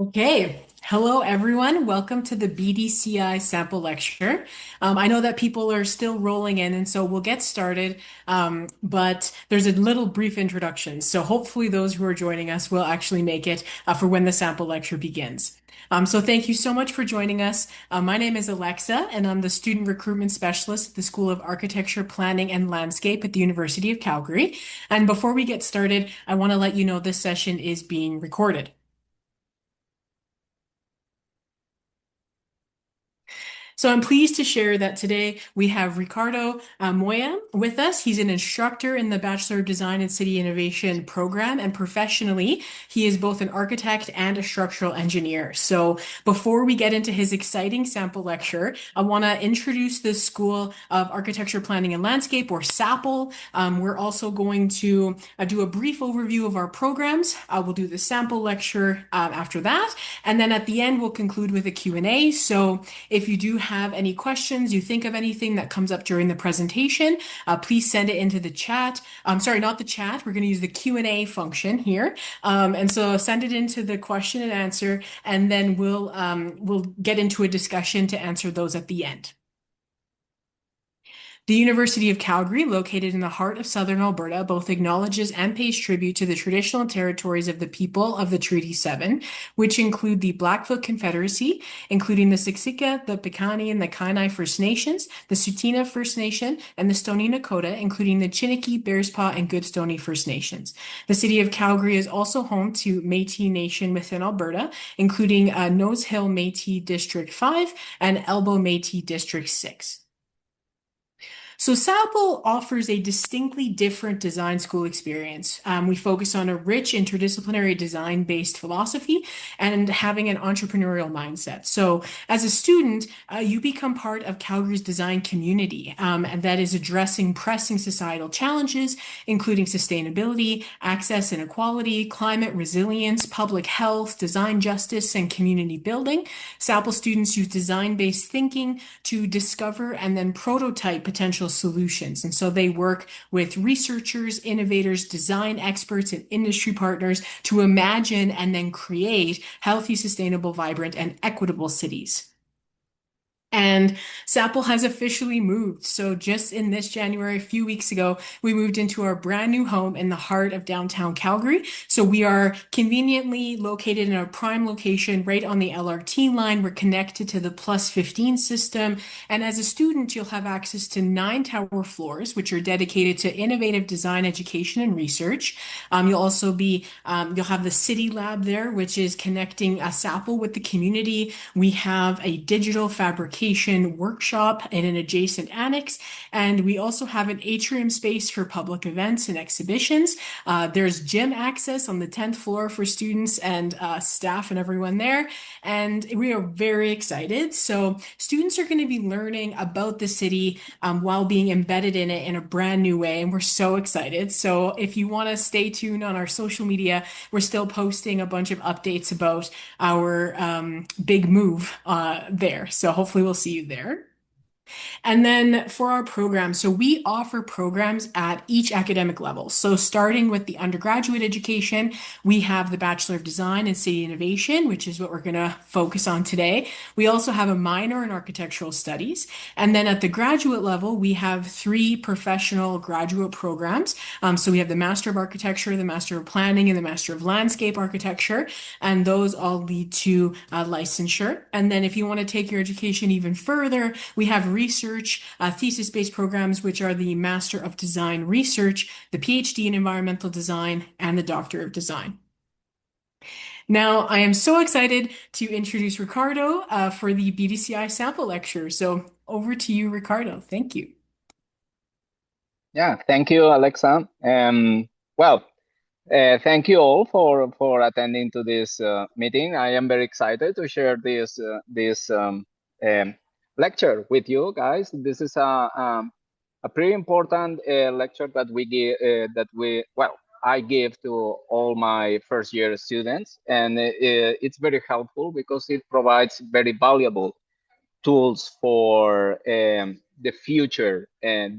Okay. Hello, everyone. Welcome to the BDCI sample lecture. I know that people are still rolling in, and so we'll get started. But there's a little brief introduction. So hopefully those who are joining us will actually make it for when the sample lecture begins. So thank you so much for joining us. My name is Alexa, and I'm the Student Recruitment Specialist at the School of Architecture, Planning, and Landscape at the University of Calgary. And before we get started, I want to let you know this session is being recorded. So I'm pleased to share that today we have Ricardo Moya with us. He's an instructor in the Bachelor of Design and City Innovation program, and professionally, he is both an architect and a structural engineer. So before we get into his exciting sample lecture, I want to introduce the School of Architecture, Planning, and Landscape, or SAPL. We're also going to do a brief overview of our programs. We'll do the sample lecture after that, and then at the end, we'll conclude with a Q&A. So if you do have any questions, you think of anything that comes up during the presentation, please send it into the chat. Sorry, not the chat. We're going to use the Q&A function here. And so send it into the question and answer, and then we'll get into a discussion to answer those at the end. The University of Calgary, located in the heart of southern Alberta, both acknowledges and pays tribute to the traditional territories of the people of the Treaty 7, which include the Blackfoot Confederacy, including the Siksika, the Piikani, and the Kainai First Nations, the Tsuut'ina First Nation, and the Stoney Nakoda, including the Chiniki, Bearspaw, and Goodstoney First Nations. The city of Calgary is also home to Métis Nation within Alberta, including Nose Hill Métis District 5 and Elbow Métis District 6. So SAPL offers a distinctly different design school experience. We focus on a rich interdisciplinary design-based philosophy and having an entrepreneurial mindset. So as a student, you become part of Calgary's design community, and that is addressing pressing societal challenges, including sustainability, access and equality, climate resilience, public health, design justice, and community building. SAPL students use design-based thinking to discover and then prototype potential solutions. And so they work with researchers, innovators, design experts, and industry partners to imagine and then create healthy, sustainable, vibrant, and equitable cities. And SAPL has officially moved. So just in this January, a few weeks ago, we moved into our brand new home in the heart of downtown Calgary. So we are conveniently located in a prime location right on the LRT line. We're connected to the Plus 15 system. And as a student, you'll have access to 9 tower floors, which are dedicated to innovative design, education, and research. You'll have the City Lab there, which is connecting SAPL with the community. We have a digital fabrication workshop in an adjacent annex, and we also have an atrium space for public events and exhibitions. There's gym access on the 10th floor for students and staff and everyone there, and we are very excited. So students are going to be learning about the city while being embedded in it in a brand new way, and we're so excited. So if you want to stay tuned on our social media, we're still posting a bunch of updates about our big move there. So hopefully we'll see you there. And then for our programs, so we offer programs at each academic level. So starting with the undergraduate education, we have the Bachelor of Design and City Innovation, which is what we're going to focus on today. We also have a minor in architectural studies. And then at the graduate level, we have 3 professional graduate programs. So we have the Master of Architecture, the Master of Planning, and the Master of Landscape Architecture. And those all lead to licensure. And then if you want to take your education even further, we have research, thesis-based programs, which are the Master of Design Research, the PhD in Environmental Design, and the Doctor of Design. Now, I am so excited to introduce Ricardo for the BDCI sample lecture. So over to you, Ricardo. Thank you. Yeah, thank you, Alexa. Thank you all for attending to this meeting. I am very excited to share this lecture with you guys. This is a pretty important lecture that we give I give to all my first year students, and it's very helpful because it provides very valuable tools for the future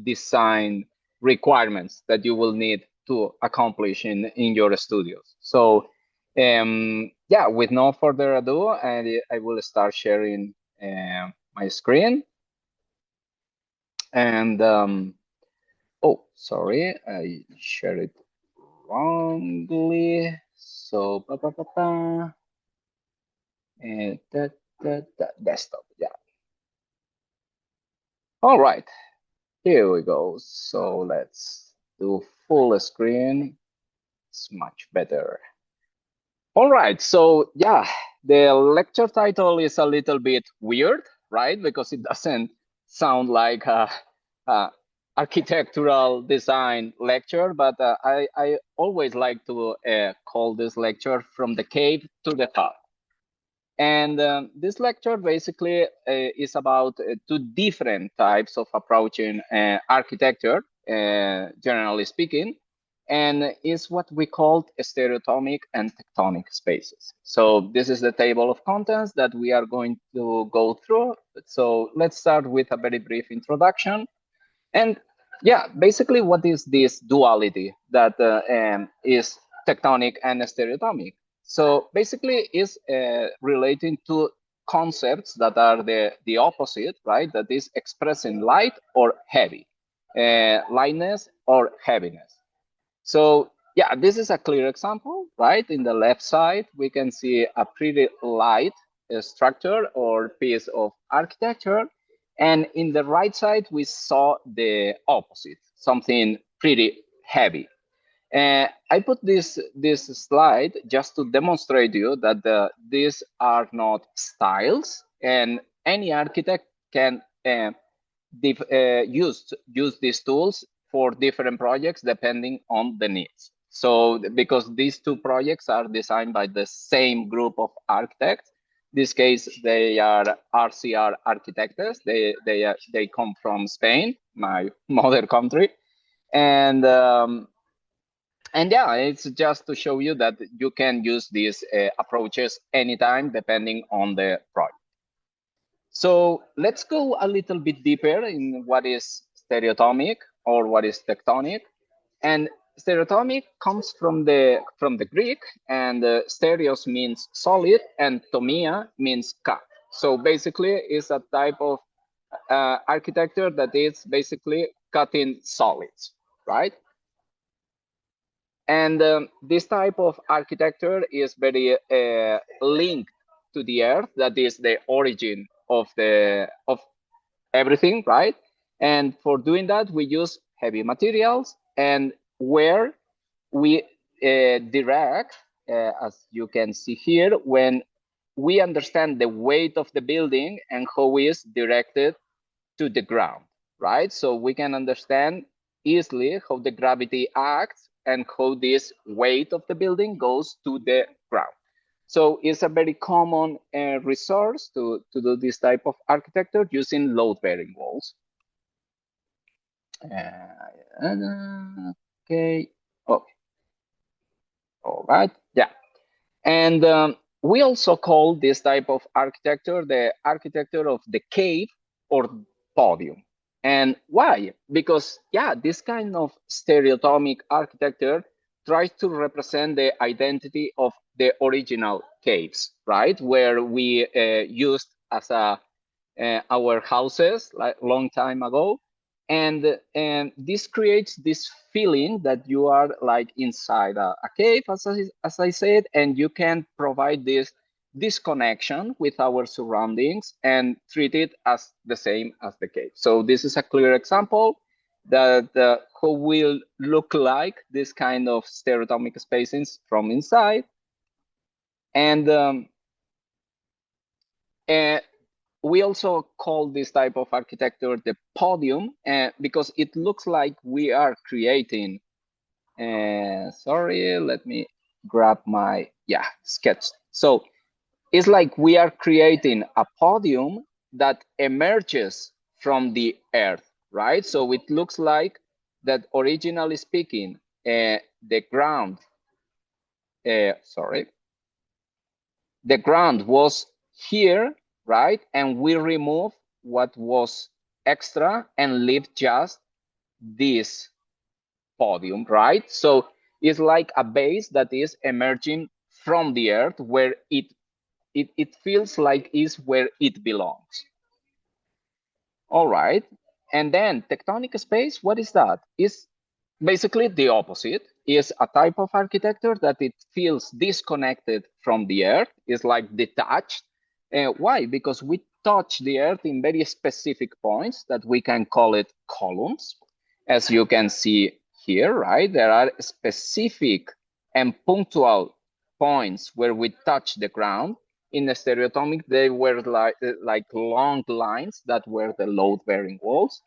design requirements that you will need to accomplish in your studios. So Yeah, with no further ado, I will start sharing my screen. And oh, sorry, I shared it wrongly. So, and that desktop, yeah. All right, here we go. So let's do full screen. It's much better. All right, so yeah, the lecture title is a little bit weird, right? Because it doesn't sound like a architectural design lecture, but I always like to call this lecture From the Cave to the Hub. And this lecture basically is about two different types of approaching architecture, generally speaking, and is what we call stereotomic and tectonic spaces. So this is the table of contents that we are going to go through. So let's start with a very brief introduction. And yeah, basically, what is this duality that is tectonic and stereotomic? So basically, is relating to concepts that are the opposite, right? That is expressing light or heavy, lightness or heaviness. So yeah, this is a clear example, right? In the left side, we can see a pretty light structure or piece of architecture. And in the right side, we saw the opposite, something pretty heavy. I put this slide just to demonstrate you that these are not styles, and any architect can use these tools for different projects depending on the needs. So because these two projects are designed by the same group of architects, this case they are RCR architects. They come from Spain, my mother country, and yeah, it's just to show you that you can use these approaches anytime depending on the project. So let's go a little bit deeper in what is stereotomic or what is tectonic. And stereotomic comes from the Greek, and stereos means solid, and tomia means cut. So basically, it's a type of architecture that is basically cutting solids, right? And this type of architecture is very linked to the earth. That is the origin of everything, right? And for doing that, we use heavy materials, and where we direct, as you can see here, when we understand the weight of the building and how it is directed to the ground, right? So we can understand easily how the gravity acts and how this weight of the building goes to the ground. So it's a very common resource to do this type of architecture using load-bearing walls. Okay. Oh, all right. Yeah. And we also call this type of architecture the architecture of the cave or podium. And why? Because, yeah, this kind of stereotomic architecture tries to represent the identity of the original caves, right? Where we used as our houses like long time ago, and this creates this feeling that you are like inside a cave, as I said, and you can provide this connection with our surroundings and treat it as the same as the cave. So this is a clear example that how will look like this kind of stereotomic spacings from inside. And uh, we also call this type of architecture the podium because it looks like we are creating, sorry, let me grab my, yeah, sketch. So it's like we are creating a podium that emerges from the earth, right? So it looks like that originally speaking, the ground, sorry, the ground was here, right? And we remove what was extra and leave just this podium, right? So it's like a base that is emerging from the Earth where it feels like is where it belongs. All right. And then tectonic space, what is that? Is basically the opposite. Is a type of architecture that it feels disconnected from the Earth, is like detached. Why? Because we touch the Earth in very specific points that we can call it columns. As you can see here, right? There are specific and punctual points where we touch the ground. In the stereotomic, they were like long lines that were the load-bearing walls.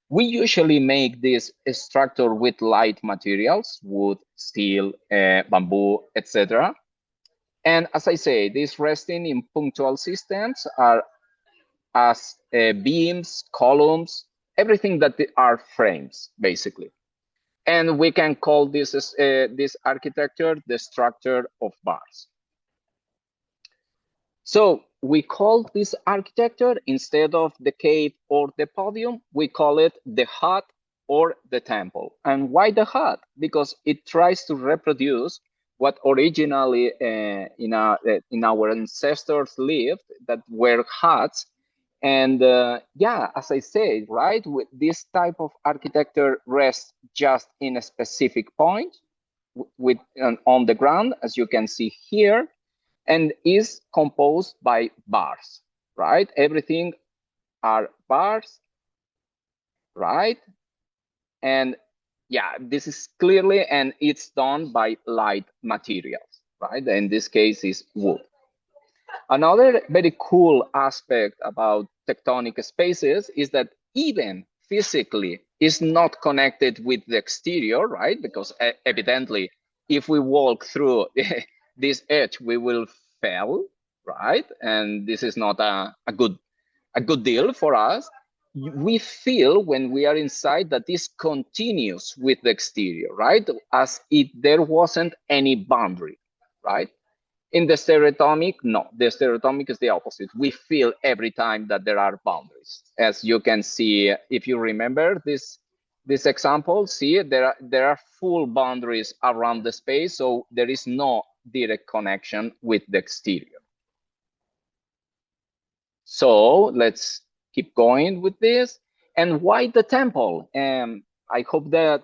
We usually make this structure with light materials, wood, steel, bamboo, etc. And as I say, these resting in punctual systems are as beams, columns, everything that are frames, basically. And we can call this architecture the structure of bars. So we call this architecture, instead of the cave or the podium, we call it the hut or the temple. And why the hut? Because it tries to reproduce what originally in our ancestors lived, that were huts. And yeah, as I said, right, with this type of architecture rests just in a specific point with on the ground, as you can see here, and is composed by bars, right? Everything are bars, right? And yeah, this is clearly, and it's done by light materials, right? In this case is wood. Another very cool aspect about tectonic spaces is that even physically is not connected with the exterior, right? Because evidently, if we walk through this edge, we will fail, right? And this is not a good deal for us. We feel when we are inside that this continues with the exterior, right? As if there wasn't any boundary, right? In the stereotomic, no, the stereotomic is the opposite. We feel every time that there are boundaries. As you can see, if you remember this example, see, there are full boundaries around the space, so there is no direct connection with the exterior. So let's keep going with this. And why the temple? I hope that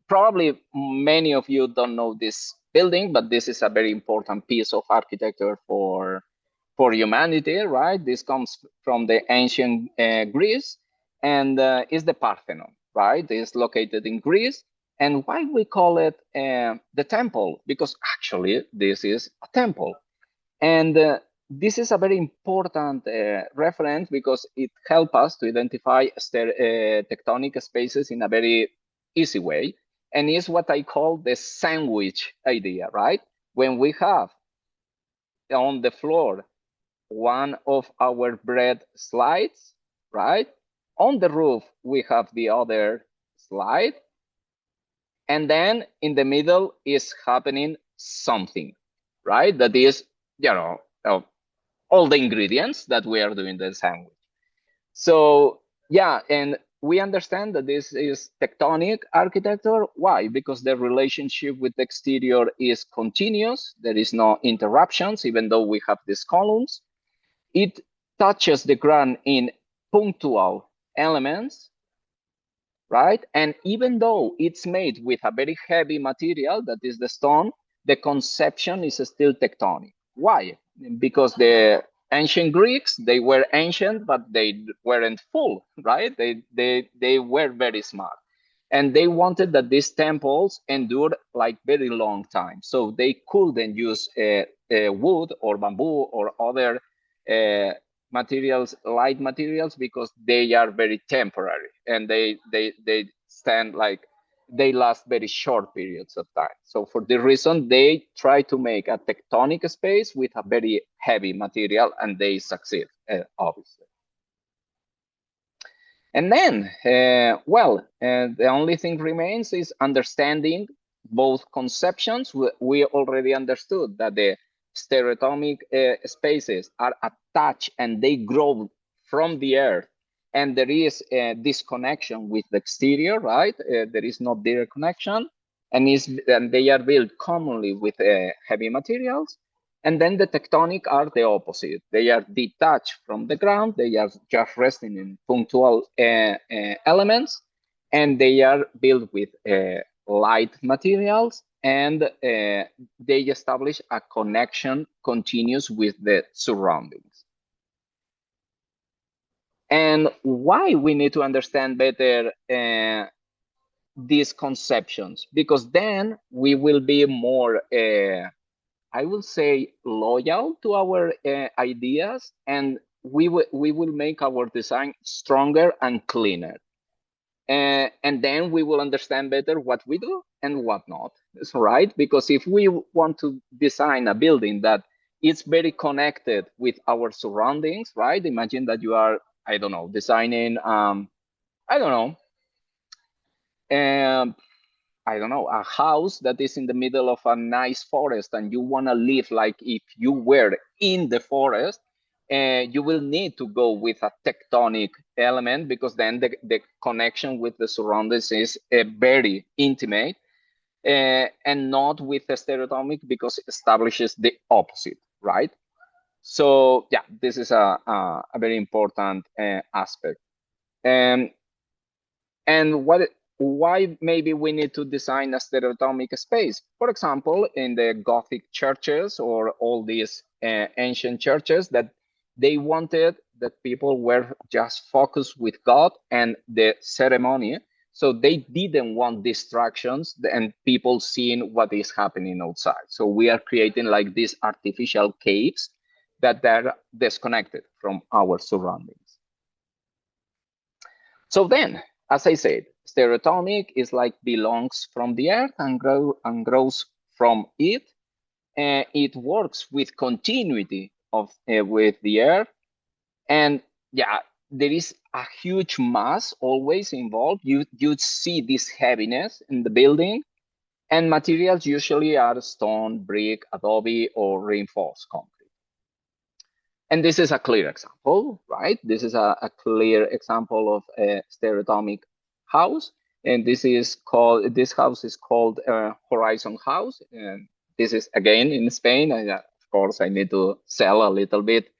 probably many of you don't know this building, but this is a very important piece of architecture for humanity, right? This comes from the ancient Greece, and is the Parthenon, right? It's located in Greece. And why we call it the temple? Because actually this is a temple. And this is a very important reference because it helps us to identify tectonic spaces in a very easy way. And is what I call the sandwich idea, right? When we have on the floor one of our bread slides, right? On the roof, we have the other slide. And then in the middle is happening something, right? That is, you know, all the ingredients that we are doing the sandwich. So yeah, and we understand that this is tectonic architecture. Why? Because the relationship with the exterior is continuous. There is no interruptions, even though we have these columns. It touches the ground in punctual elements, right? And even though it's made with a very heavy material, that is the stone, the conception is still tectonic. Why? Because the ancient Greeks, they were ancient, but they weren't full, right? They were very smart. And they wanted that these temples endured like very long time. So they couldn't use wood or bamboo or other materials, light materials, because they are very temporary and they stand like they last very short periods of time. So for the reason, they try to make a tectonic space with a very heavy material, and they succeed, obviously. And then, the only thing remains is understanding both conceptions. We already understood that the stereotomic spaces are attached and they grow from the earth, and there is a disconnection with the exterior, right? There is no direct connection, and they are built commonly with heavy materials. And then the tectonic are the opposite. They are detached from the ground. They are just resting in punctual elements, and they are built with light materials, and they establish a connection continuous with the surroundings. And why we need to understand better these conceptions? Because then we will be more I will say loyal to our ideas, and we will make our design stronger and cleaner. And then we will understand better what we do and what not. That's right. Because if we want to design a building that is very connected with our surroundings, right? Imagine that you are, I don't know, designing, I don't know, um, I don't know, a house that is in the middle of a nice forest, and you want to live like if you were in the forest, you will need to go with a tectonic element, because then the connection with the surroundings is very intimate, and not with the stereotomic, because it establishes the opposite, right? So yeah, this is a very important aspect. Um, and why maybe we need to design a stereotomic space? For example, in the Gothic churches or all these ancient churches, that they wanted that people were just focused with God and the ceremony. So they didn't want distractions and people seeing what is happening outside. So we are creating like these artificial caves that are disconnected from our surroundings. So then, as I said, stereotomic is like belongs from the earth and grows from it. And it works with continuity of with the earth. And yeah, there is a huge mass always involved. You see this heaviness in the building, and materials usually are stone, brick, adobe, or reinforced concrete. And this is a clear example, right? This is a clear example of a stereotomic house. And this house is called Horizon House. And this is again in Spain. Of course, I need to sell a little bit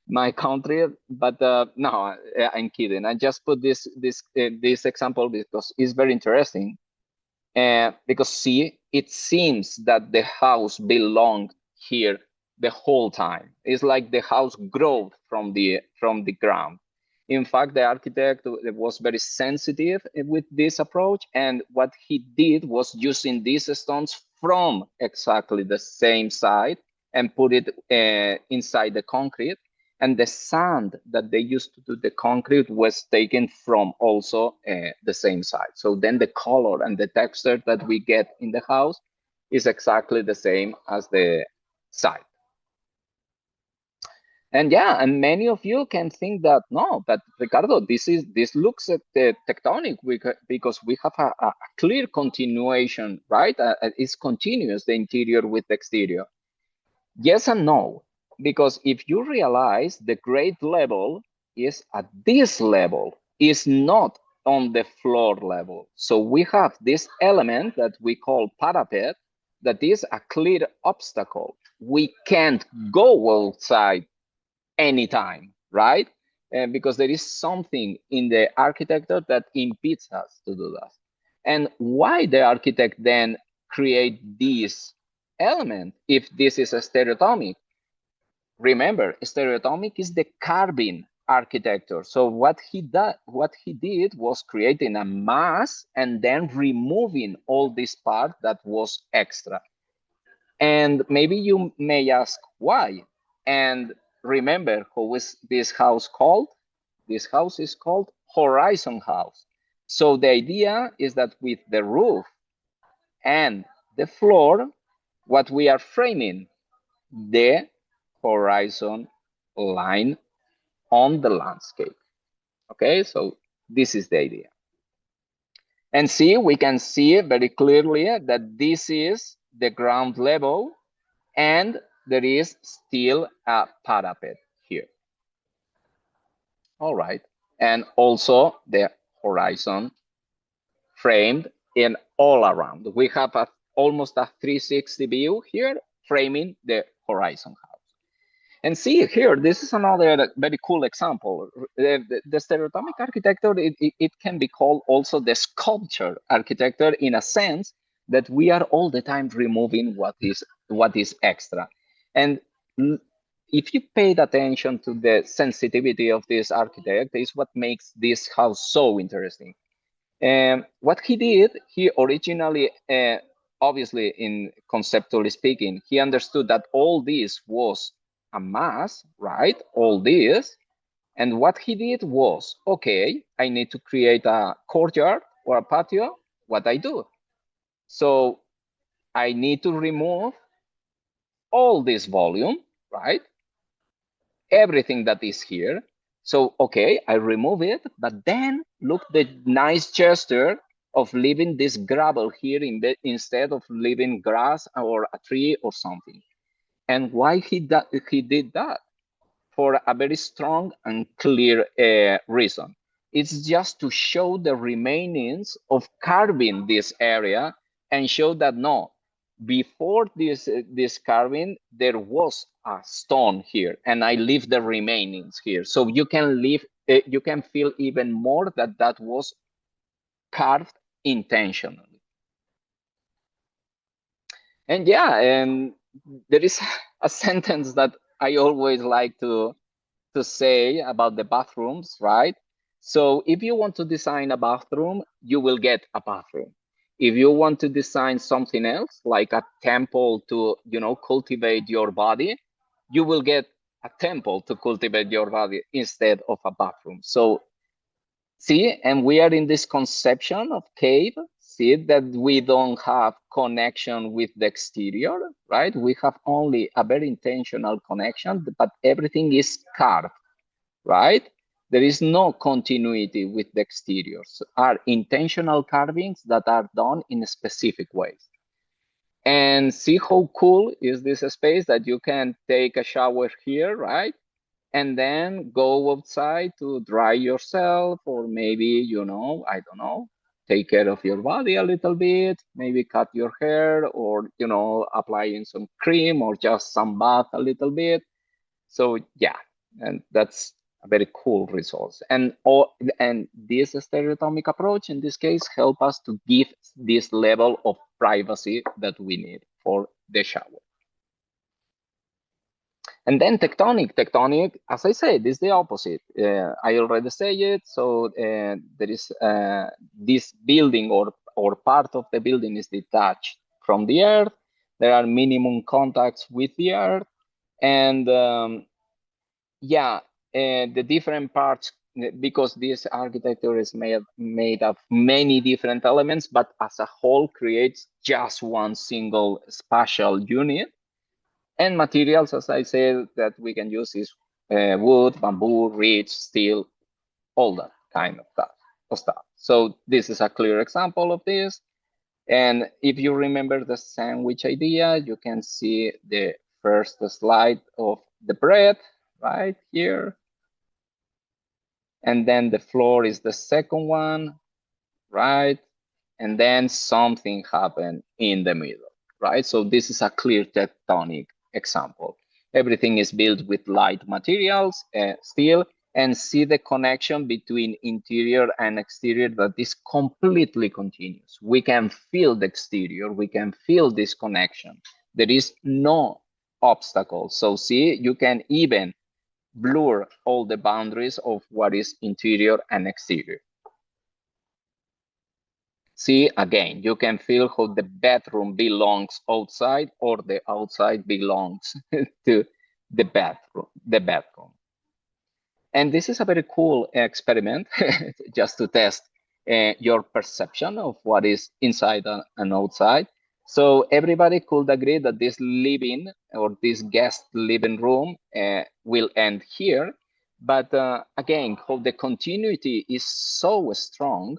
my country, but no, I'm kidding. I just put this example because it's very interesting. Because see, it seems that the house belonged here the whole time. It's like the house grew from the ground. In fact, the architect was very sensitive with this approach, and what he did was using these stones from exactly the same side and put it inside the concrete, and the sand that they used to do the concrete was taken from also the same side. So then the color and the texture that we get in the house is exactly the same as the side. And yeah, and many of you can think that no, but Ricardo, this looks at the tectonic because we have a clear continuation, right? It's continuous, the interior with the exterior. Yes and no, because if you realize the grade level is at this level, is not on the floor level. So we have this element that we call parapet that is a clear obstacle. We can't go outside anytime, right? Because there is something in the architecture that impedes us to do that. And why the architect then create this element if this is a stereotomic? Remember, stereotomic is the carving architecture. So what he did was creating a mass and then removing all this part that was extra. And maybe you may ask why. And remember, who is this house called? This house is called Horizon House. So the idea is that with the roof and the floor, what we are framing, the horizon line on the landscape. Okay, so this is the idea. And see, we can see very clearly that this is the ground level and there is still a parapet here. All right, and also the horizon framed in all around. We have almost a 360 view here, framing the horizon house. And see here, this is another very cool example. The stereotomic architecture, it can be called also the sculpture architecture, in a sense that we are all the time removing what is extra. And if you paid attention to the sensitivity of this architect, is what makes this house so interesting. What he did, he originally, obviously, in conceptually speaking, he understood that all this was a mass, right? All this. And what he did was, okay, I need to create a courtyard or a patio. What I do? So I need to remove all this volume, right? Everything that is here. So, okay, I remove it, but then look the nice gesture of leaving this gravel here instead of leaving grass or a tree or something. And why he did that? For a very strong and clear reason. It's just to show the remainings of carving this area and show that no, before this carving, there was a stone here, and I leave the remainings here. So you can you can feel even more that that was carved intentionally. And yeah, and there is a sentence that I always like to say about the bathrooms, right? So if you want to design a bathroom, you will get a bathroom. If you want to design something else, like a temple to, cultivate your body, you will get a temple to cultivate your body instead of a bathroom. So see, and we are in this conception of cave, see that we don't have connection with the exterior, right? We have only a very intentional connection, but everything is carved, right? There is no continuity with the exteriors. Are intentional carvings that are done in specific ways. And see how cool is this space that you can take a shower here, right? And then go outside to dry yourself, or maybe, I don't know, take care of your body a little bit, maybe cut your hair, or, applying some cream or just some bath a little bit. So yeah, and that's a very cool results. And this stereotomic approach in this case help us to give this level of privacy that we need for the shower. And then tectonic, as I said, is the opposite. I already say it. So there is this building or part of the building is detached from the earth. There are minimum contacts with the earth, and yeah, the different parts, because this architecture is made of many different elements, but as a whole creates just one single spatial unit. And materials, as I said, that we can use is wood, bamboo, reed, steel, all that kind of stuff. So this is a clear example of this. And if you remember the sandwich idea, you can see the first slide of the bread right here. And then the floor is the second one, right? And then something happened in the middle, right? So this is a clear tectonic example. Everything is built with light materials, steel, and see the connection between interior and exterior that is completely continuous. We can feel the exterior, we can feel this connection. There is no obstacle. So see, you can even blur all the boundaries of what is interior and exterior. See, again, you can feel how the bedroom belongs outside or the outside belongs to the bedroom. And this is a very cool experiment just to test your perception of what is inside and outside. So everybody could agree that this living or this guest living room will end here. But again, how the continuity is so strong,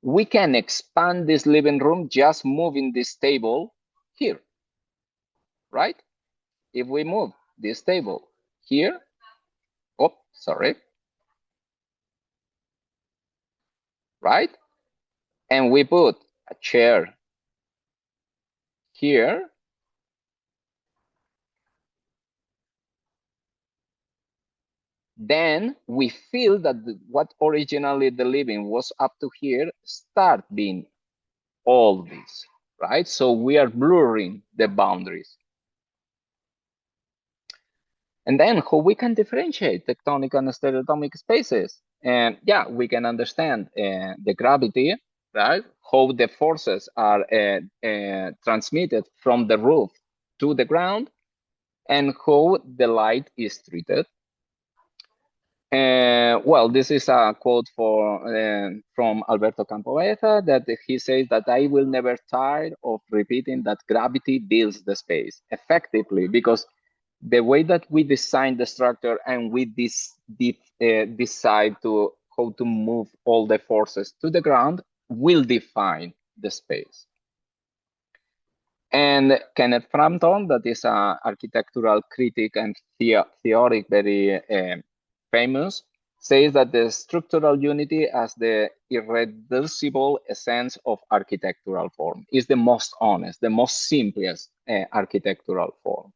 we can expand this living room just moving this table here, right? If we move this table here, oh, sorry, right? And we put a chair here, then we feel that what originally the living was up to here start being all this, right? So we are blurring the boundaries. And then how we can differentiate tectonic and stereotomic spaces? And yeah, we can understand the gravity, right? How the forces are transmitted from the roof to the ground, and how the light is treated. Well, this is a quote from Alberto Campoeta, that he says that I will never tire of repeating that gravity builds the space effectively, because the way that we design the structure and we decide to how to move all the forces to the ground will define the space. And Kenneth Frampton, that is an architectural critic and theoretic, very famous, says that the structural unity as the irreducible essence of architectural form is the most honest, the most simplest architectural form.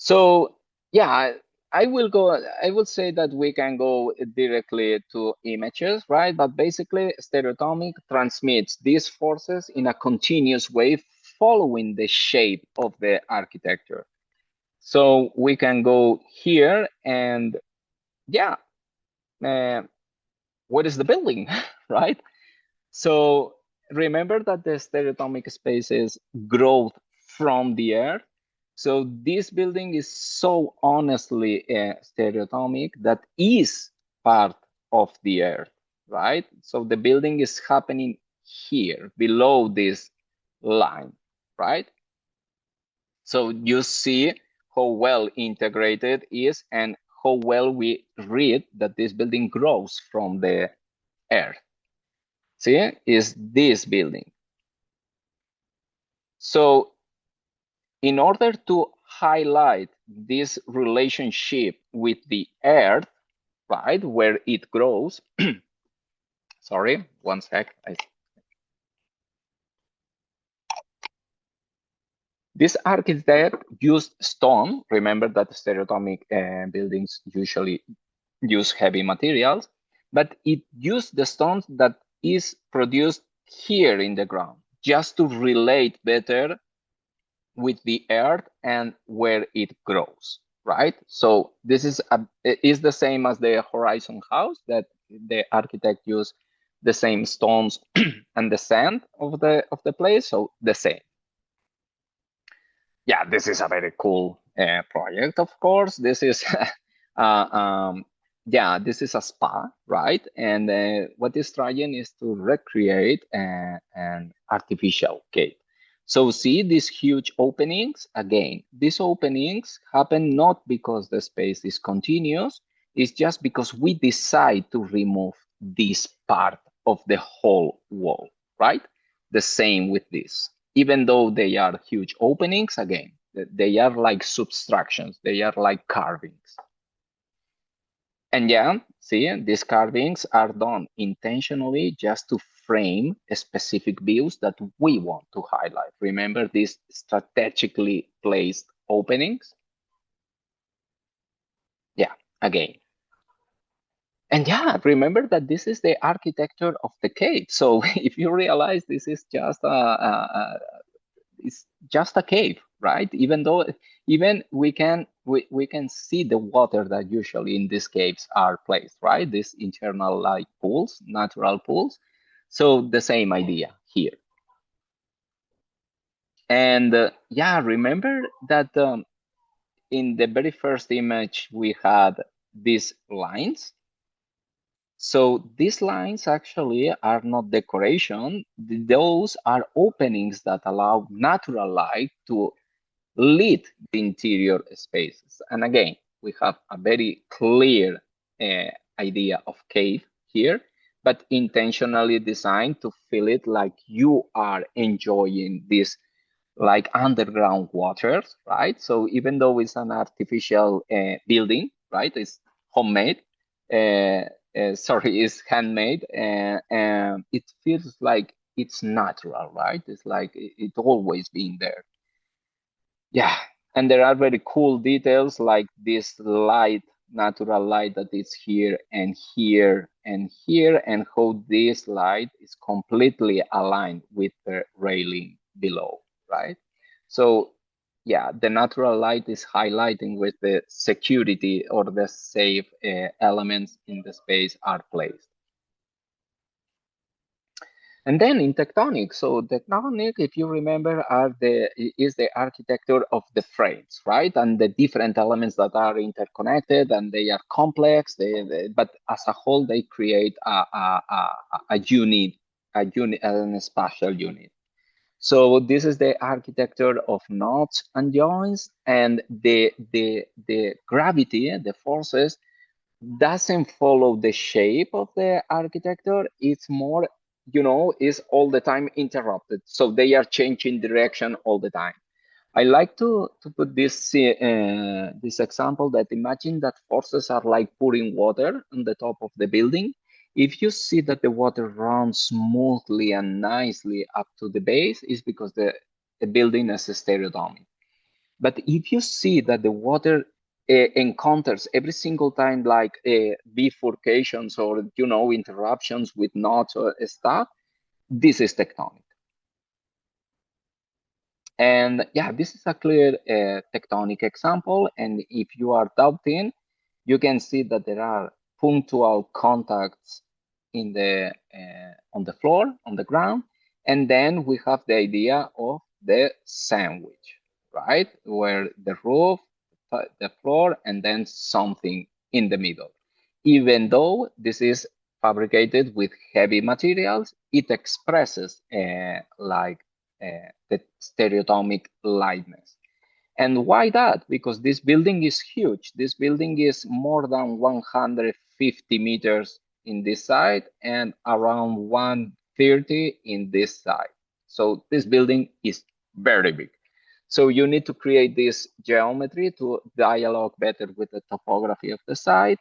So yeah, I will say that we can go directly to images, right? But basically, stereotomic transmits these forces in a continuous way, following the shape of the architecture. So we can go here and yeah, what is the building, right? So remember that the stereotomic spaces grow from the earth. So this building is so honestly stereotomic that is part of the earth, right? So the building is happening here below this line, right? So you see how well integrated is and how well we read that this building grows from the earth. See, is this building. So in order to highlight this relationship with the earth, right, where it grows, sorry, one sec. This architect used stone. Remember that stereotomic buildings usually use heavy materials, but it used the stones that is produced here in the ground, just to relate better with the earth and where it grows, right? So this is the same as the horizon house, that the architect used the same stones and the sand of the place, so the same. Yeah, this is a very cool project, of course. This is yeah, this is a spa, right? And what is trying is to recreate an artificial cave. So see these huge openings. Again, these openings happen not because the space is continuous, it's just because we decide to remove this part of the whole wall, right? The same with this. Even though they are huge openings, again, they are like subtractions, they are like carvings. And yeah, see, these carvings are done intentionally just to frame specific views that we want to highlight. Remember these strategically placed openings? Yeah, again. And yeah, remember that this is the architecture of the cave. So if you realize this is just it's just a cave, right? Even though we can see the water that usually in these caves are placed, right? These internal like pools, natural pools. So the same idea here. And yeah, remember that in the very first image we had these lines. So these lines actually are not decoration. Those are openings that allow natural light to lead the interior spaces. And again, we have a very clear idea of cave here, but intentionally designed to feel it like you are enjoying this like underground waters, right? So even though it's an artificial building, right? It's homemade, sorry, it's handmade, it feels like it's natural, right? It's like it always been there. Yeah, and there are very cool details like this light, natural light that is here and here and here, and how this light is completely aligned with the railing below, right? So yeah, the natural light is highlighting with the security or the safe elements in the space are placed. And then in tectonic, so tectonic, if you remember, is the architecture of the frames, right? And the different elements that are interconnected and they are complex. But as a whole, they create a unit, a spatial unit. So this is the architecture of knots and joints, and the gravity, the forces doesn't follow the shape of the architecture. It's more, is all the time interrupted. So they are changing direction all the time. I like to put this example that imagine that forces are like pouring water on the top of the building. If you see that the water runs smoothly and nicely up to the base, is because the building is stereodynamic. But if you see that the water encounters every single time like bifurcations or interruptions with knots or stuff, this is tectonic. And yeah, this is a clear tectonic example. And if you are doubting, you can see that there are punctual contacts in the on the floor, on the ground, and then we have the idea of the sandwich, right? Where the roof, the floor, and then something in the middle. Even though this is fabricated with heavy materials, it expresses the stereotomic lightness. And why that? Because this building is huge. This building is more than 150 meters in this side and around 130 in this side. So this building is very big. So you need to create this geometry to dialogue better with the topography of the site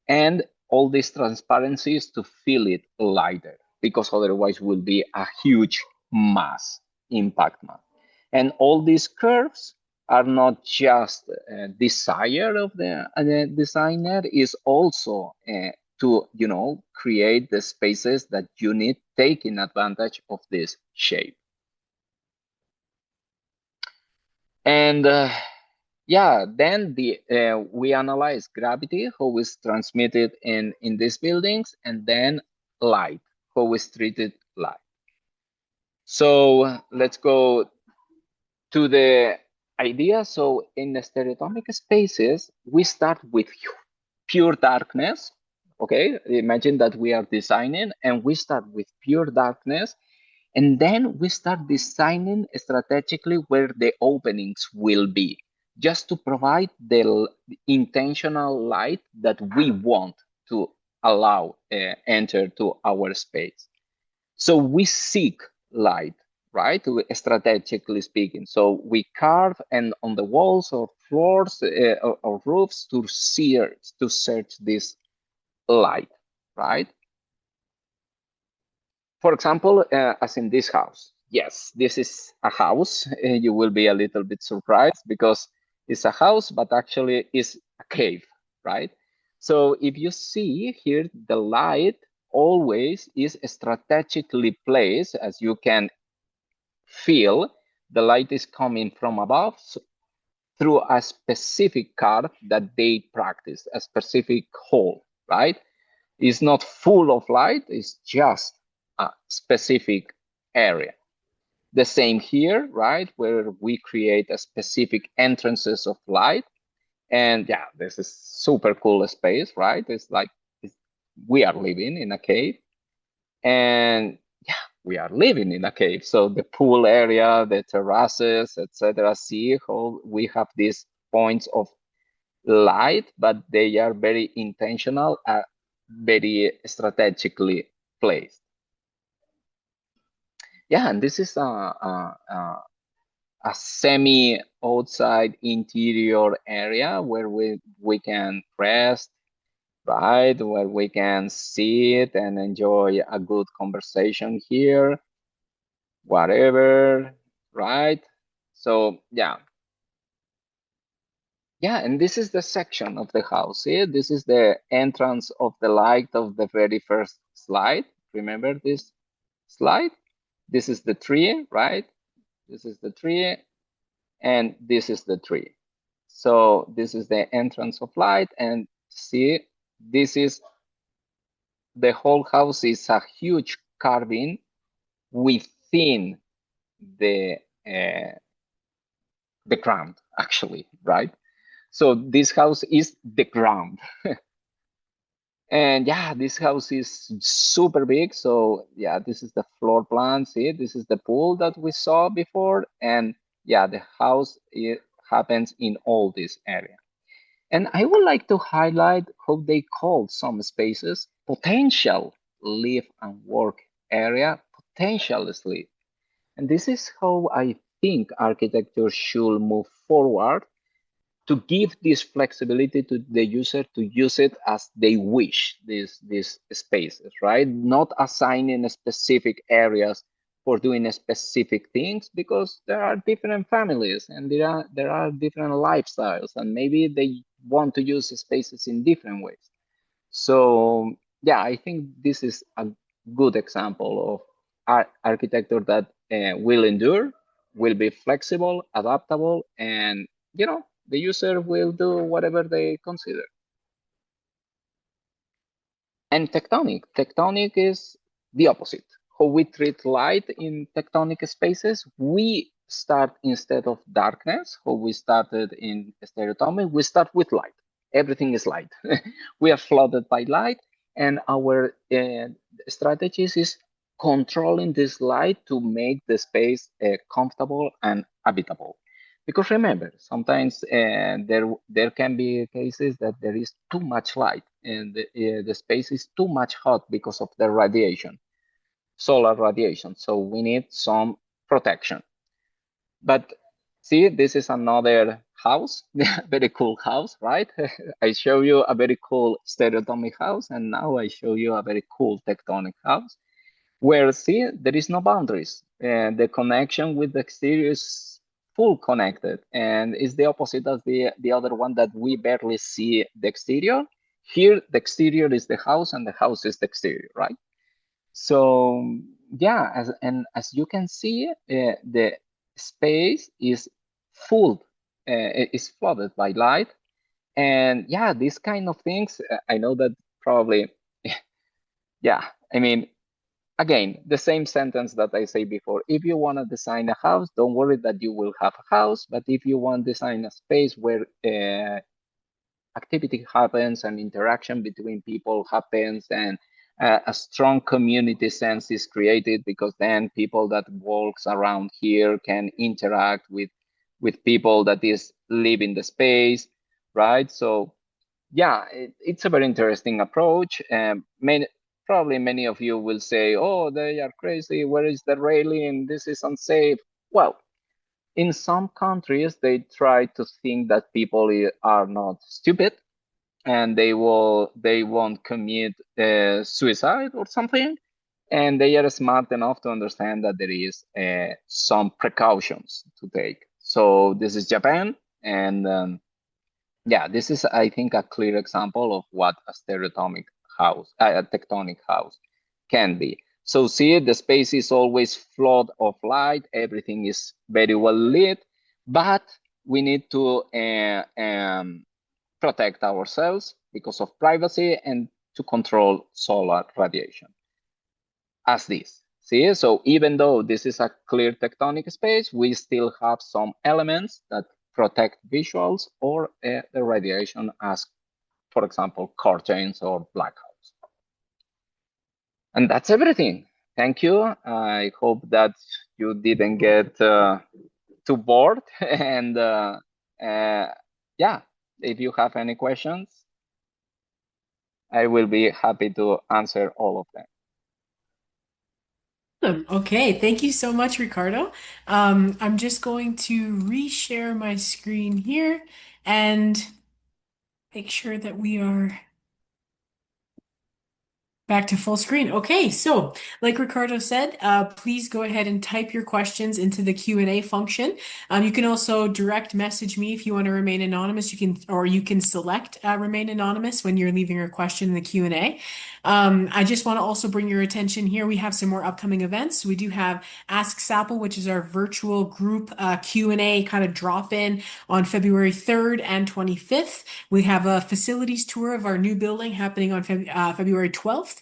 and all these transparencies to feel it lighter, because otherwise will be a huge mass, impact mass. And all these curves are not just a desire of the designer, is also to create the spaces that you need taking advantage of this shape. And yeah, then we analyze gravity, how is transmitted in these buildings, and then light, how is treated light. So let's go to the idea. So in the stereotomic spaces, we start with pure darkness. Okay, imagine that we are designing and we start with pure darkness, and then we start designing strategically where the openings will be, just to provide the intentional light that we want to allow enter to our space. So we seek light, right? Strategically speaking. So we carve and on the walls or floors or roofs to search this light, right? For example, as in this house. Yes, this is a house. You will be a little bit surprised because it's a house, but actually it's a cave, right? So if you see here, the light always is strategically placed, as you can feel. The light is coming from above through a specific curve that they practice, a specific hole, right? It's not full of light, it's just a specific area. The same here, right? Where we create a specific entrances of light. And yeah, this is super cool space, right? We are living in a cave. And yeah, we are living in a cave. So the pool area, the terraces, etc. See how we have these points of light, but they are very intentional, very strategically placed. Yeah, and this is a semi outside interior area where we can rest, right? Where we can sit and enjoy a good conversation here. whatever, right? So yeah, and this is the section of the house. See, this is the entrance of the light of the very first slide. Remember this slide? This is the tree, right? This is the tree, and this is the tree. So this is the entrance of light, and see, this is the whole house is a huge carving within the uh, the ground, actually, right? So this house is the ground. And yeah, this house is super big. So yeah, this is the floor plan. See, this is the pool that we saw before. And yeah, the house it happens in all this area. And I would like to highlight how they call some spaces potential live and work area, potential sleep. And this is how I think architecture should move forward to give this flexibility to the user to use it as they wish, these spaces, right? Not assigning specific areas for doing specific things, because there are different families and there are different lifestyles, and maybe they want to use spaces in different ways. So yeah, I think this is a good example of architecture that will endure, will be flexible, adaptable, and the user will do whatever they consider. And tectonic is the opposite. How we treat light in tectonic spaces, we start instead of darkness, how we started in stereotomic, we start with light. Everything is light. We are flooded by light, and our strategies is controlling this light to make the space comfortable and habitable. Because remember, sometimes there can be cases that there is too much light and the space is too much hot because of the radiation, solar radiation. So we need some protection. But see, this is another house, very cool house, right? I show you a very cool stereotomic house, and now I show you a very cool tectonic house where see there is no boundaries and the connection with the exterior is full connected, and it's the opposite as the other one that we barely see the exterior. Here the exterior is the house and the house is the exterior, right? So yeah, as you can see, the space is full, is flooded by light. And yeah, these kind of things, I know that probably yeah, I mean, again, the same sentence that I say before. If you want to design a house, don't worry that you will have a house. But if you want to design a space where activity happens and interaction between people happens, and a strong community sense is created, because then people that walks around here can interact with people that is live in the space, right? So yeah, it's a very interesting approach. Probably many of you will say, oh, they are crazy. Where is the railing? This is unsafe. Well, in some countries, they try to think that people are not stupid and they won't commit suicide or something. And they are smart enough to understand that there is some precautions to take. So this is Japan. And yeah, this is, I think, a clear example of what a stereotomic house, a tectonic house can be. So see, the space is always flood of light. Everything is very well lit, but we need to protect ourselves because of privacy and to control solar radiation as this. See, so even though this is a clear tectonic space, we still have some elements that protect visuals or the radiation, as, for example, curtains or blackouts. And that's everything. Thank you. I hope that you didn't get too bored. And yeah, if you have any questions, I will be happy to answer all of them. Okay, thank you so much, Ricardo. I'm just going to reshare my screen here and make sure that we are Back to full screen. Okay, so like Ricardo said, please go ahead and type your questions into the Q&A function. You can also direct message me if you want to remain anonymous. You can select remain anonymous when you're leaving your question in the Q&A. I just want to also bring your attention here. We have some more upcoming events. We do have Ask Sapple, which is our virtual group Q&A kind of drop in on February 3rd and 25th. We have a facilities tour of our new building happening on February 12th.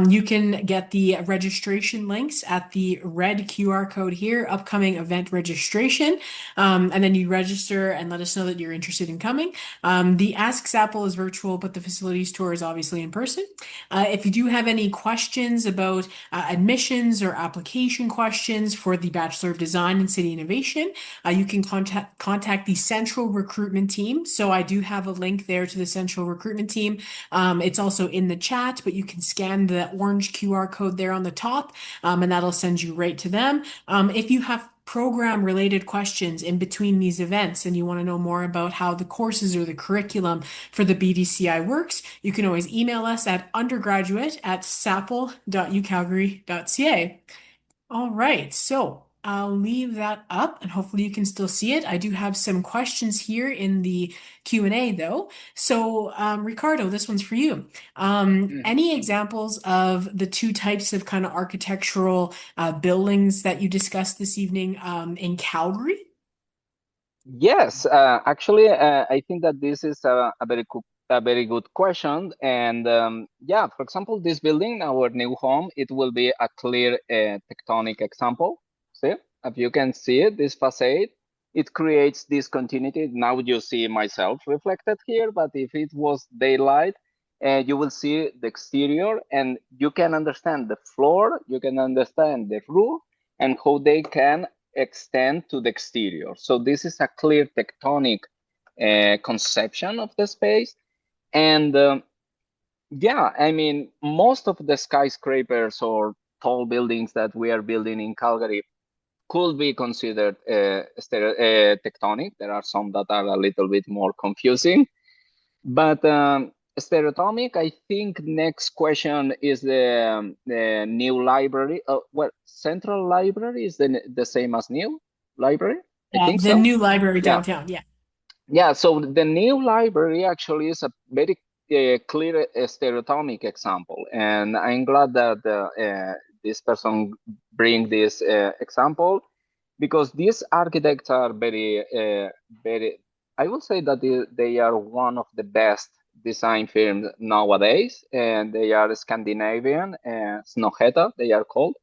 You can get the registration links at the red QR code here, upcoming event registration. And then you register and let us know that you're interested in coming. The Ask Sapple is virtual, but the facilities tour is obviously in person. If you do have any questions about admissions or application questions for the Bachelor of Design and City Innovation, you can contact the central recruitment team. So I do have a link there to the central recruitment team. It's also in the chat, but you can scan the orange QR code there on the top, and that'll send you right to them. If you have program related questions in between these events and you want to know more about how the courses or the curriculum for the BDCI works, you can always email us at undergraduate@sapple.ucalgary.ca. All right, so I'll leave that up and hopefully you can still see it. I do have some questions here in the Q&A though. So, Ricardo, this one's for you. Any examples of the two types of kind of architectural buildings that you discussed this evening in Calgary? Yes, actually, I think that this is a very good question. And yeah, for example, this building, our new home, it will be a clear tectonic example. See, if you can see it, this facade, it creates this continuity. Now you see myself reflected here, but if it was daylight, you will see the exterior, and you can understand the floor, you can understand the roof, and how they can extend to the exterior. So this is a clear tectonic conception of the space. And yeah, I mean, most of the skyscrapers or tall buildings that we are building in Calgary could be considered tectonic. There are some that are a little bit more confusing. But stereotomic, I think next question is the new library. Well, central library is the same as new library. I Yeah, think the so. new library Yeah, downtown. Yeah. yeah. So the new library actually is a very clear stereotomic example, and I'm glad that this person bring this example, because these architects are very, I will say that they are one of the best design firms nowadays, and they are Scandinavian, Snohetta, they are called.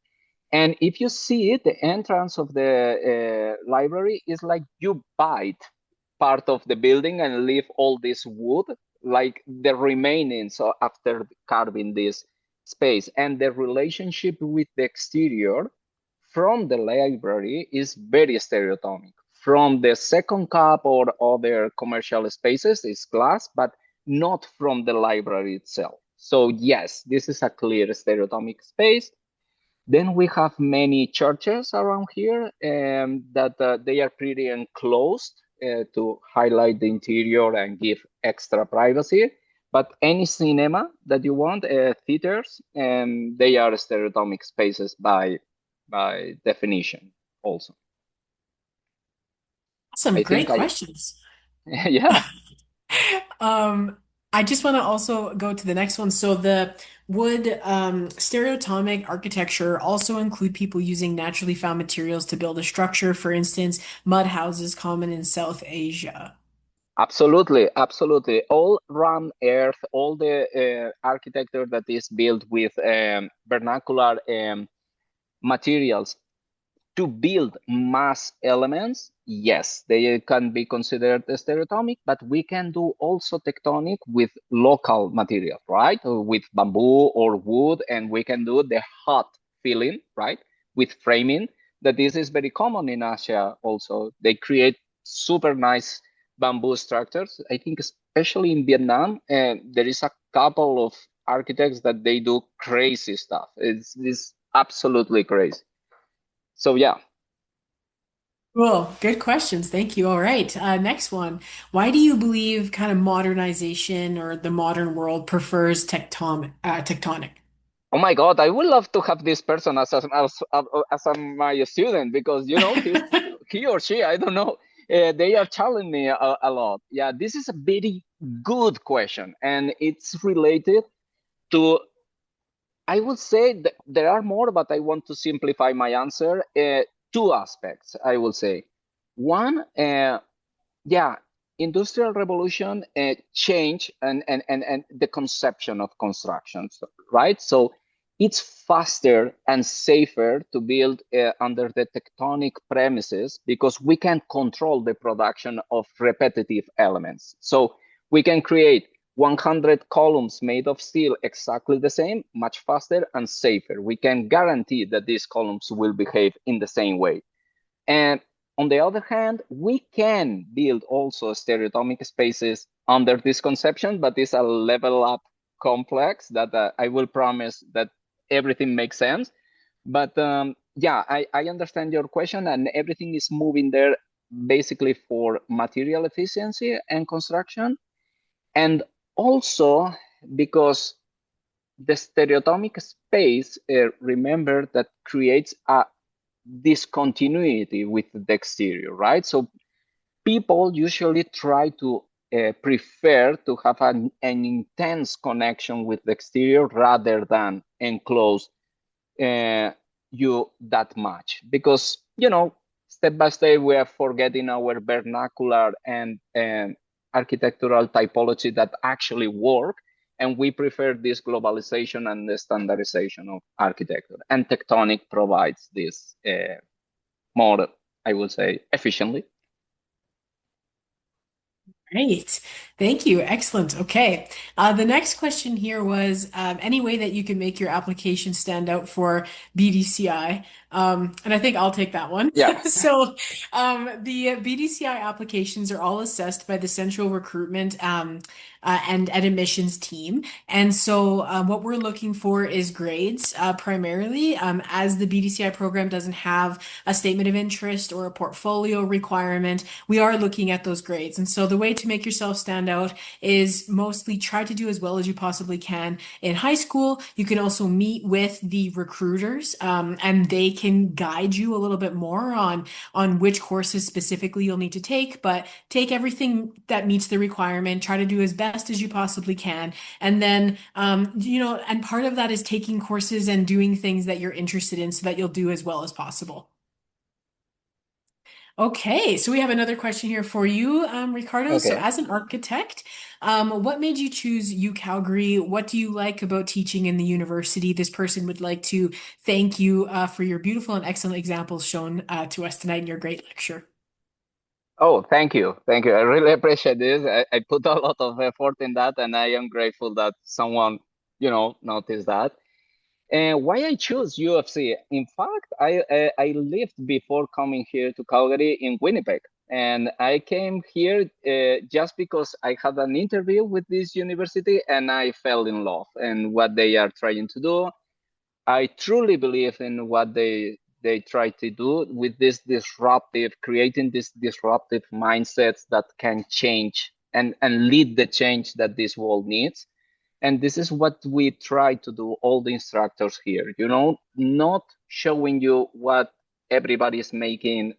And if you see it, the entrance of the library is like you bite part of the building and leave all this wood, like the remaining. So after carving this space, and the relationship with the exterior from the library is very stereotomic. From the second cup or other commercial spaces is glass, but not from the library itself. So yes, this is a clear stereotomic space. Then we have many churches around here that they are pretty enclosed to highlight the interior and give extra privacy. But any cinema that you want, theaters, they are stereotomic spaces by definition also. Some I great think I, questions. yeah, Um, I just want to also go to the next one. So the would stereotomic architecture also include people using naturally found materials to build a structure, for instance, mud houses common in South Asia? absolutely, absolutely. All around Earth, all the architecture that is built with vernacular materials to build mass elements, yes, they can be considered stereotomic, but we can do also tectonic with local material, right? Or with bamboo or wood, and we can do the hot filling, right? With framing, that this is very common in Asia also. They create super nice bamboo structures. I think especially in Vietnam, there is a couple of architects that they do crazy stuff. It's absolutely crazy. So yeah. Cool. Good questions. Thank you. All right. Next one. Why do you believe kind of modernization or the modern world prefers tectonic? Oh my God, I would love to have this person as my student because he or she, I don't know, they are challenging me a lot. Yeah, this is a very good question, and it's related to, I would say that there are more, but I want to simplify my answer. Two aspects, I will say. One, yeah, industrial revolution change and the conception of constructions, right? So it's faster and safer to build under the tectonic premises because we can control the production of repetitive elements. So we can create 100 columns made of steel exactly the same, much faster and safer. We can guarantee that these columns will behave in the same way. And on the other hand, we can build also stereotomic spaces under this conception, but it's a level up complex that I will promise that everything makes sense. But yeah, I understand your question, and everything is moving there basically for material efficiency and construction. And also because the stereotomic space, remember, that creates a discontinuity with the exterior, right? So people usually try to prefer to have an intense connection with the exterior rather than enclose uh, you that much because step by step we are forgetting our vernacular and architectural typology that actually work, and we prefer this globalization and the standardization of architecture, and tectonic provides this more, I would say, efficiently. Great. Thank you. Excellent. Okay. The next question here was any way that you can make your application stand out for BDCI. And I think I'll take that one. Yeah. So, the BDCI applications are all assessed by the Central Recruitment and Admissions team. And so, what we're looking for is grades primarily, as the BDCI program doesn't have a statement of interest or a portfolio requirement. We are looking at those grades. And so the way to make yourself stand out is mostly try to do as well as you possibly can in high school. You can also meet with the recruiters, and they can guide you a little bit more on which courses specifically you'll need to take, but take everything that meets the requirement, try to do as best as you possibly can. And then, and part of that is taking courses and doing things that you're interested in so that you'll do as well as possible. Okay, so we have another question here for you, Ricardo. So, Okay. as an architect, what made you choose U Calgary? What do you like about teaching in the university? This person would like to thank you for your beautiful and excellent examples shown to us tonight in your great lecture. Oh, thank you. Thank you. I really appreciate this. I put a lot of effort in that, and I am grateful that someone, noticed that. And why I choose UFC? In fact, I lived before coming here to Calgary in Winnipeg, and I came here just because I had an interview with this university, and I fell in love and what they are trying to do. I truly believe in what they try to do with this disruptive, creating this disruptive mindsets that can change and lead the change that this world needs. And this is what we try to do, all the instructors here, not showing you what everybody is making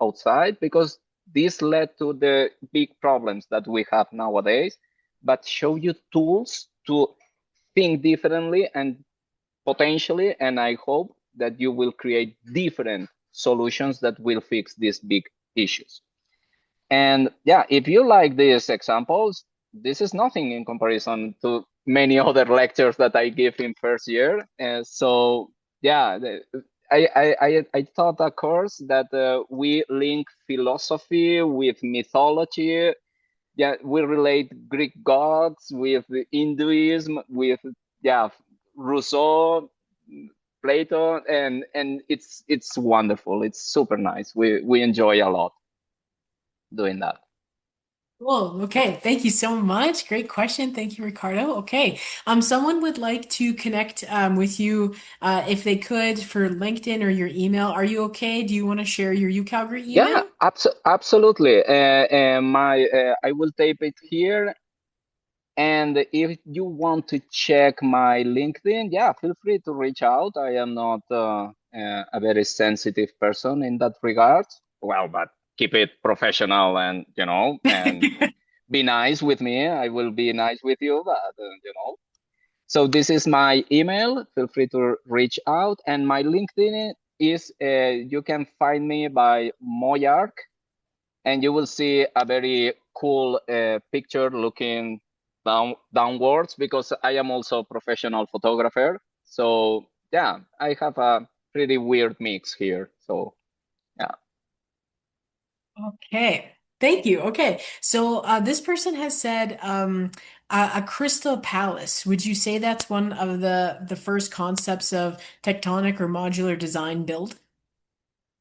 outside, because this led to the big problems that we have nowadays, but show you tools to think differently and potentially, and I hope that you will create different solutions that will fix these big issues. And yeah, if you like these examples, this is nothing in comparison to many other lectures that I give in first year. And so yeah, I taught a course that we link philosophy with mythology. Yeah, we relate Greek gods with Hinduism, with yeah, Rousseau, Plato, and it's wonderful. It's super nice. We enjoy a lot doing that. Cool. Okay. Thank you so much. Great question. Thank you, Ricardo. Okay. Someone would like to connect with you if they could for LinkedIn or your email. Are you okay? Do you want to share your UCalgary Yeah, email? absolutely. My I will tape it here, And if you want to check my LinkedIn, yeah, feel free to reach out. I am not a very sensitive person in that regard. Well, but keep it professional and, and be nice with me. I will be nice with you, but, So this is my email. Feel free to reach out. And my LinkedIn is, you can find me by Moyark, and you will see a very cool picture looking downwards, because I am also a professional photographer. So yeah, I have a pretty weird mix here. So yeah. Okay. Thank you. Okay. So this person has said a crystal palace. Would you say that's one of the first concepts of tectonic or modular design build?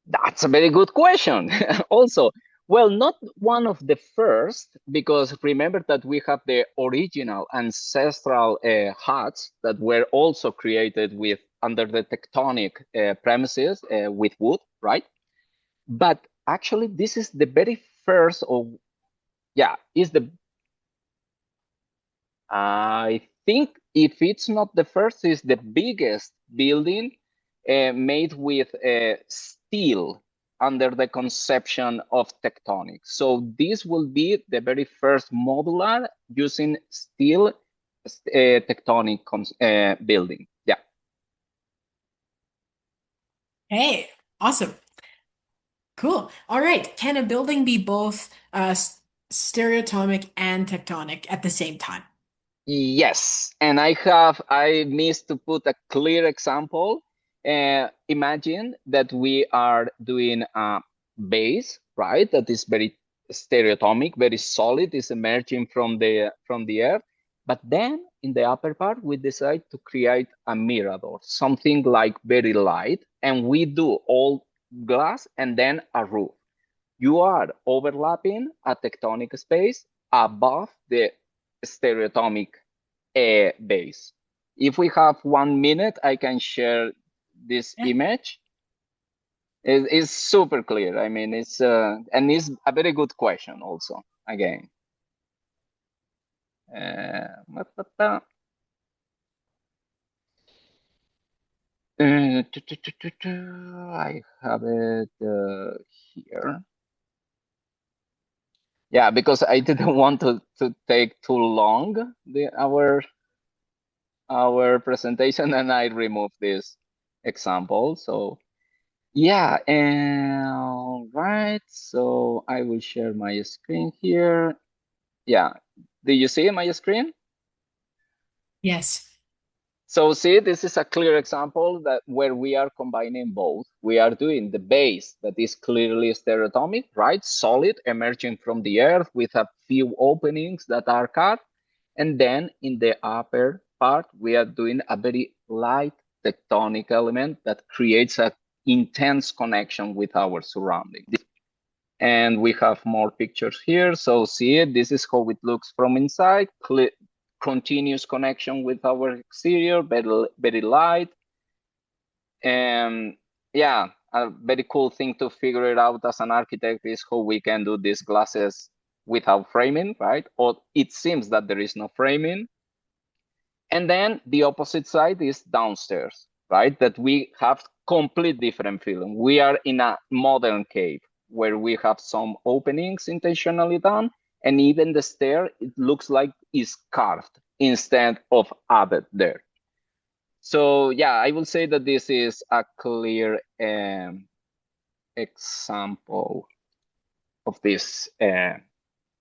That's a very good question. Also, well, not one of the first, because remember that we have the original ancestral huts that were also created with under the tectonic premises with wood, right? But actually, this is the very first of, yeah, is the, I think if it's not the first, is the biggest building made with steel under the conception of tectonics. So this will be the very first modular using steel tectonic building. Yeah. Hey, awesome. Cool. All right. Can a building be both stereotomic and tectonic at the same time? Yes, and I missed to put a clear example. Imagine that we are doing a base, right? That is very stereotomic, very solid, is emerging from the earth. But then in the upper part, we decide to create a mirador, something like very light, and we do all glass and then a roof. You are overlapping a tectonic space above the stereotomic base. If we have 1 minute, I can share this Yeah. image. It's super clear. I mean, and it's a very good question also, again. Uh, I have it here. Yeah, because I didn't want to take too long our presentation, and I removed this example. So yeah, and right. So I will share my screen here. Yeah, do you see my screen? Yes. So see, this is a clear example that where we are combining both. We are doing the base that is clearly stereotomic, right? Solid, emerging from the earth with a few openings that are cut. And then in the upper part, we are doing a very light tectonic element that creates an intense connection with our surroundings. And we have more pictures here. So see it, this is how it looks from inside. Continuous connection with our exterior, very, very light. And yeah, a very cool thing to figure it out as an architect is how we can do these glasses without framing, right? Or it seems that there is no framing. And then the opposite side is downstairs, right? That we have complete different feeling. We are in a modern cave where we have some openings intentionally done, and even the stair, it looks like is carved instead of added there. So yeah, I will say that this is a clear example of this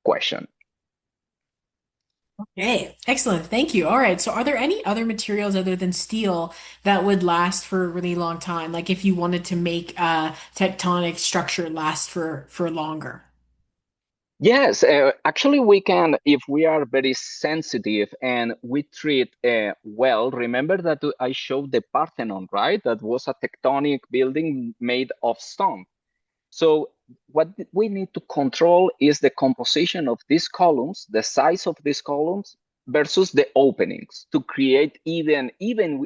question. Okay, excellent. Thank you. All right. So, are there any other materials other than steel that would last for a really long time? Like if you wanted to make a tectonic structure last for longer? Yes, actually, we can, if we are very sensitive and we treat well. Remember that I showed the Parthenon, right? That was a tectonic building made of stone. So what we need to control is the composition of these columns, the size of these columns versus the openings to create even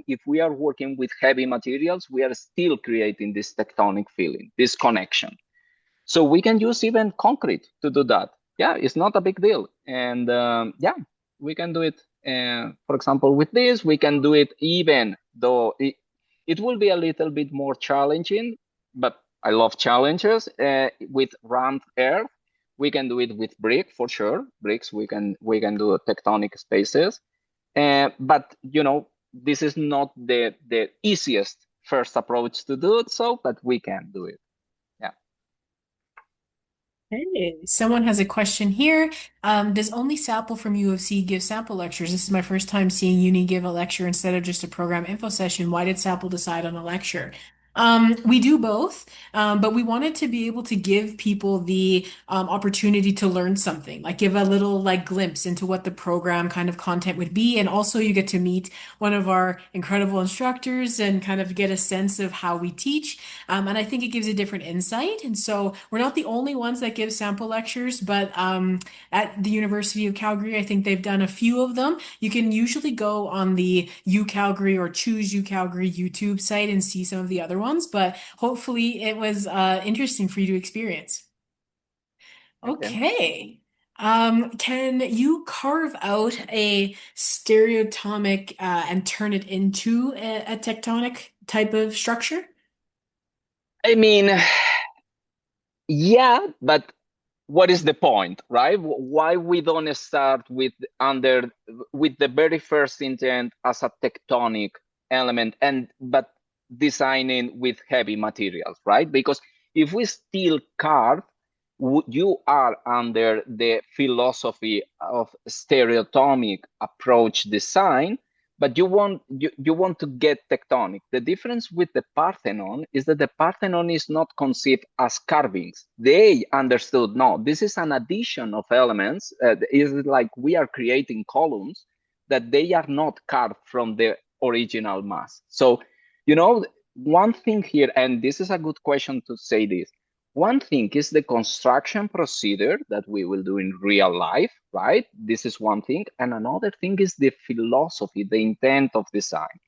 if we are working with heavy materials, we are still creating this tectonic feeling, this connection. So we can use even concrete to do that. Yeah, it's not a big deal. And yeah, We can do it. For example, with this, we can do it even though it will be a little bit more challenging, but I love challenges. With rammed earth, we can do it with brick for sure. Bricks, we can do tectonic spaces. But this is not the easiest first approach to do it, so but we can do it. Yeah. Hey, someone has a question here. Does only Sapple from U of C give sample lectures? This is my first time seeing uni give a lecture instead of just a program info session. Why did Sapple decide on a lecture? We do both, but we wanted to be able to give people the opportunity to learn something, like give a little like glimpse into what the program kind of content would be, and also you get to meet one of our incredible instructors and kind of get a sense of how we teach. And I think it gives a different insight. And so we're not the only ones that give sample lectures, but at the University of Calgary, I think they've done a few of them. You can usually go on the U Calgary or Choose U Calgary YouTube site and see some of the other ones, but hopefully it was interesting for you to experience. Okay. Okay. Can you carve out a stereotomic and turn it into a tectonic type of structure? I mean, yeah, but what is the point, right? Why we don't start with the very first intent as a tectonic element and but designing with heavy materials, right? Because if we still carve, you are under the philosophy of stereotomic approach design, but you want to get tectonic. The difference with the Parthenon is that the Parthenon is not conceived as carvings. They understood, no, this is an addition of elements. It's like we are creating columns that they are not carved from the original mass. So, one thing here, and this is a good question to say this. One thing is the construction procedure that we will do in real life, right? This is one thing. And another thing is the philosophy, the intent of design.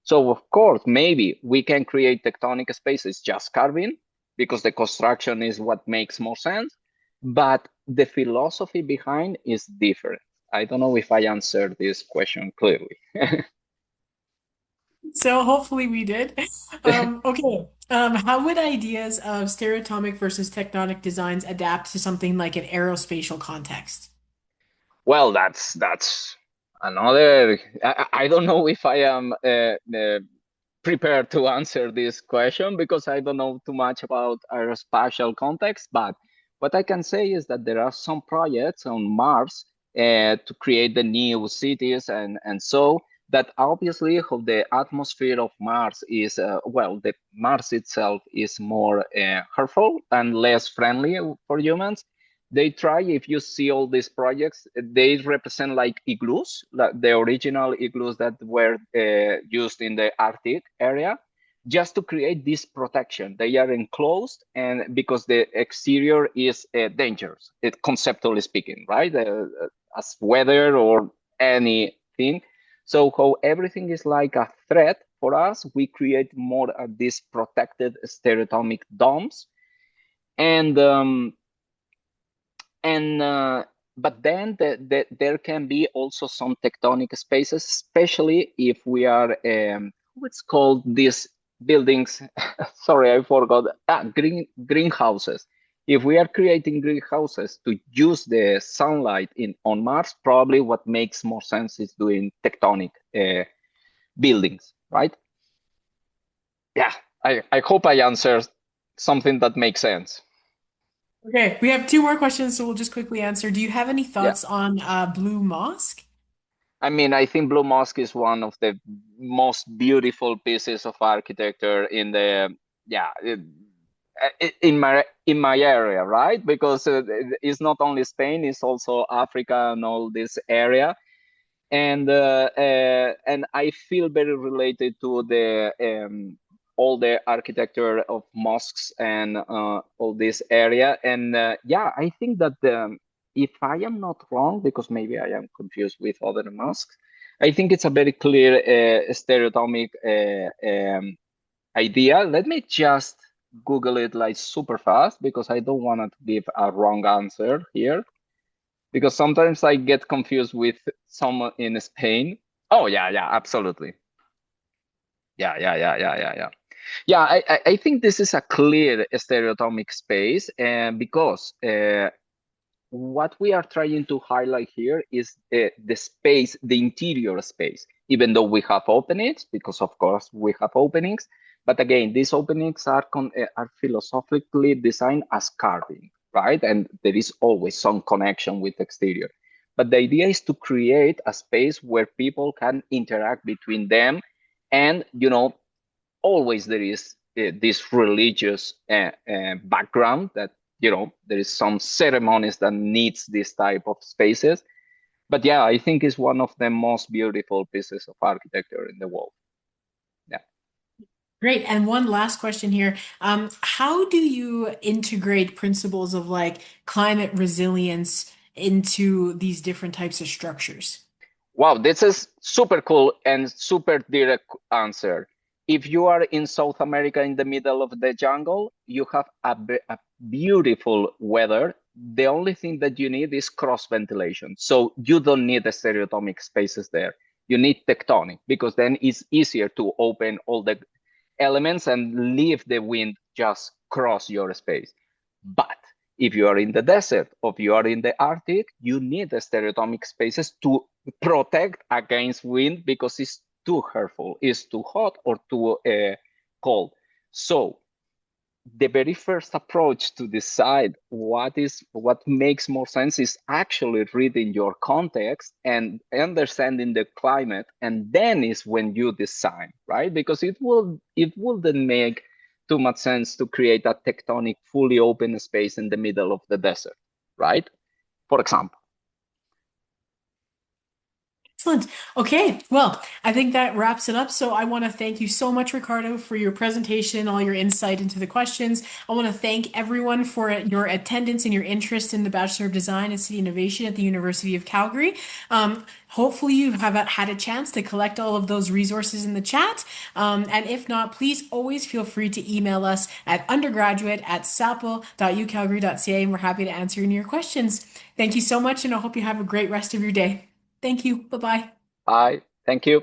So, of course, maybe we can create tectonic spaces just carving because the construction is what makes more sense. But the philosophy behind is different. I don't know if I answered this question clearly. So hopefully we did. Okay. How would ideas of stereotomic versus tectonic designs adapt to something like an aerospatial context? Well, that's another. I don't know if I am prepared to answer this question because I don't know too much about aerospatial context. But what I can say is that there are some projects on Mars to create the new cities and so that obviously how the atmosphere of Mars is well, the Mars itself is more hurtful and less friendly for humans. They try, if you see all these projects, they represent like igloos, like the original igloos that were used in the Arctic area, just to create this protection. They are enclosed, and because the exterior is dangerous, conceptually speaking, right? As weather or anything. So how everything is like a threat for us, we create more of these protected stereotomic domes, and and but then there can be also some tectonic spaces, especially if we are what's called these buildings. Sorry, I forgot. Greenhouses. If we are creating greenhouses to use the sunlight on Mars, probably what makes more sense is doing tectonic buildings, right? Yeah, I hope I answered something that makes sense. Okay, we have two more questions, so we'll just quickly answer. Do you have any Yeah. thoughts on Blue Mosque? I mean, I think Blue Mosque is one of the most beautiful pieces of architecture in the yeah in my area, right? Because it's not only Spain, it's also Africa and all this area, and I feel very related to the all the architecture of mosques and all this area. And yeah, I think that if I am not wrong, because maybe I am confused with other mosques, I think it's a very clear stereotomic idea. Let me just Google it like super fast because I don't want to give a wrong answer here. Because sometimes I get confused with someone in Spain. Oh yeah, yeah, absolutely. Yeah, yeah, yeah, yeah, yeah, yeah. Yeah, I think this is a clear stereotomic space, and because what we are trying to highlight here is the space, the interior space, even though we have openings, because of course we have openings. But again, these openings are philosophically designed as carving, right? And there is always some connection with exterior. But the idea is to create a space where people can interact between them, and always there is this religious background that there is some ceremonies that needs this type of spaces. But yeah, I think it's one of the most beautiful pieces of architecture in the world. Yeah. Great. And one last question here. How do you integrate principles of like climate resilience into these different types of structures? Wow, this is super cool and super direct answer. If you are in South America in the middle of the jungle, you have a beautiful weather. The only thing that you need is cross ventilation. So you don't need the stereotomic spaces there. You need tectonic because then it's easier to open all the elements and leave the wind just cross your space. But if you are in the desert or if you are in the Arctic, you need the stereotomic spaces to protect against wind because it's too hurtful, it's too hot or too cold. So the very first approach to decide what makes more sense is actually reading your context and understanding the climate, and then is when you design, right? Because it wouldn't make too much sense to create a tectonic fully open space in the middle of the desert, right? For example. Excellent. Okay, well, I think that wraps it up. So I want to thank you so much, Ricardo, for your presentation, all your insight into the questions. I want to thank everyone for your attendance and your interest in the Bachelor of Design and City Innovation at the University of Calgary. Hopefully you have had a chance to collect all of those resources in the chat. And if not, please always feel free to email us at undergraduate@sapo.ucalgary.ca, and we're happy to answer any of your questions. Thank you so much, and I hope you have a great rest of your day. Thank you. Bye bye. Bye. Thank you.